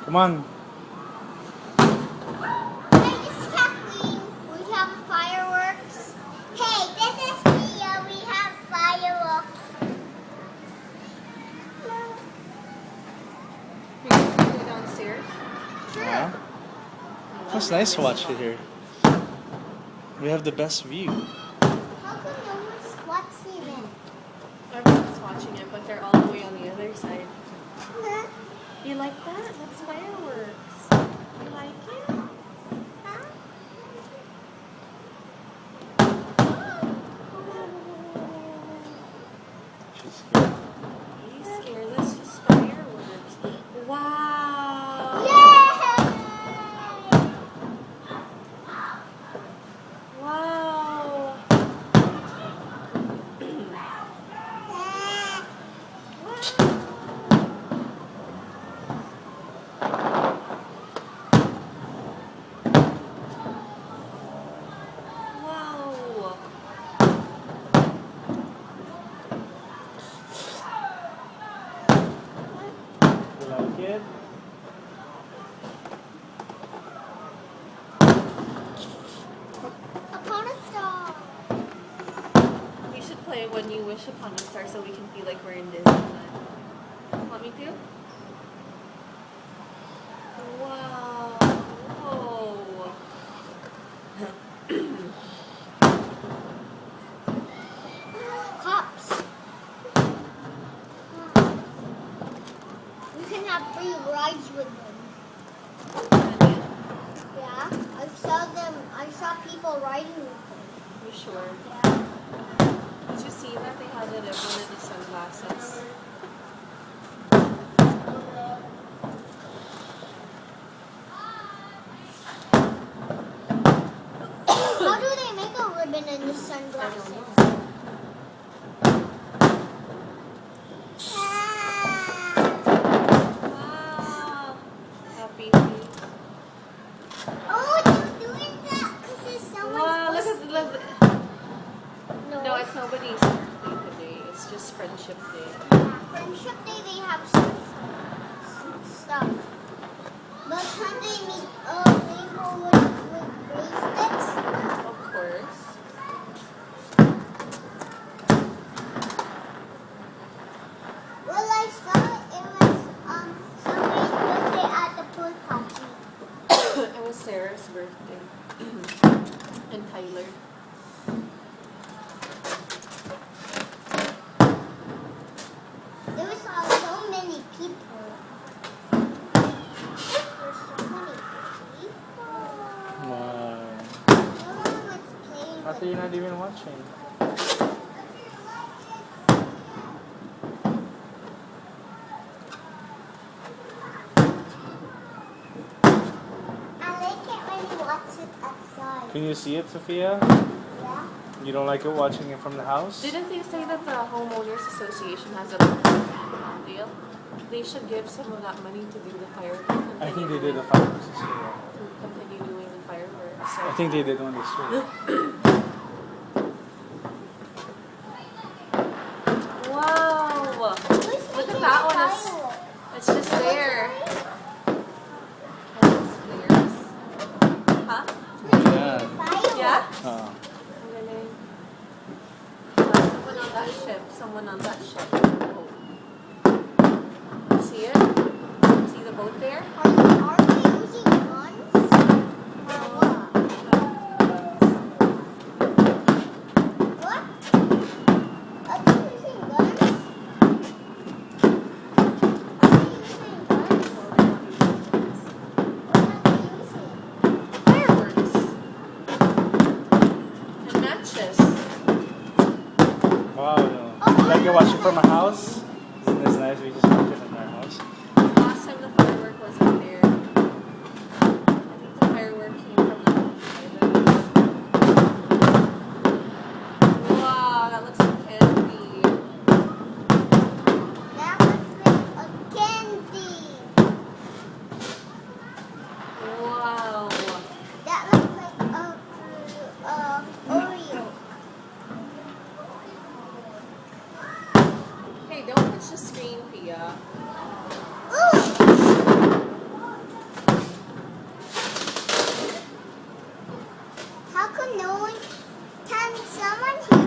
Come on. Hey, this is Kathleen. We have fireworks. Hey, this is Mia. We have fireworks. You can go downstairs. Sure. Yeah. It's nice to watch it here. We have the best view. How come no one's watching it? Everyone's watching it, but they're all the way on the other side. Huh? You like that? That's fireworks. You like it? Huh? She's scared. Are you scared? That's just fireworks. Wow. Yay! Wow. Wow. You like it? Upon a star. We should play When You Wish Upon a Star so we can feel like we're in Disneyland. Want me to? Wow. Whoa. Cops. You can have free rides with them. Yeah, I saw people riding with them. You sure? Yeah. Did you see that they had it everyone in the sunglasses? How do they make a ribbon in the I sunglasses? don't know. Wow. Happy feet. Oh, they're doing that because it's someone's Wow, look birthday. at the. No, it's nobody's birthday today. It's just Friendship Day. Friendship Day, they have some stuff. But can they make a rainbow with bracelets? Of course. Well, I saw it was somebody's birthday at the pool party. It was Sarah's birthday. And Tyler. There was so many people. There's so many people. Wow. No one was playing I thought you're not even watching. I like it when you watch it outside. Can you see it, Sophia? Yeah. You don't like it watching it from the house? Didn't they say that the homeowners association has a deal? They should give some of that money to do the fireworks. I think they did the fireworks this year. To continue doing the fireworks. So I think they did one this year. wow! Who's Look at making that the one. fireworks? It's just there. And it's flares. Huh? Yeah. Fireworks. Yeah? Oh. Ang galing. Someone on that ship. Someone on that ship. Oh. See it? See the boat there? Are they using guns? Or what? What? Are they using guns? Are they using guns? What are they using? Fireworks. And matches. Wow. You like to watch it from a house? Isn't this nice? We just watch it in our house. Last time the firework wasn't there. I think the firework came from the islands. Wow, that looks like candy. That looks like a candy. Wow. That looks like a Oreo. Hey, don't touch the screen, Pia. Ooh! someone know? Can someone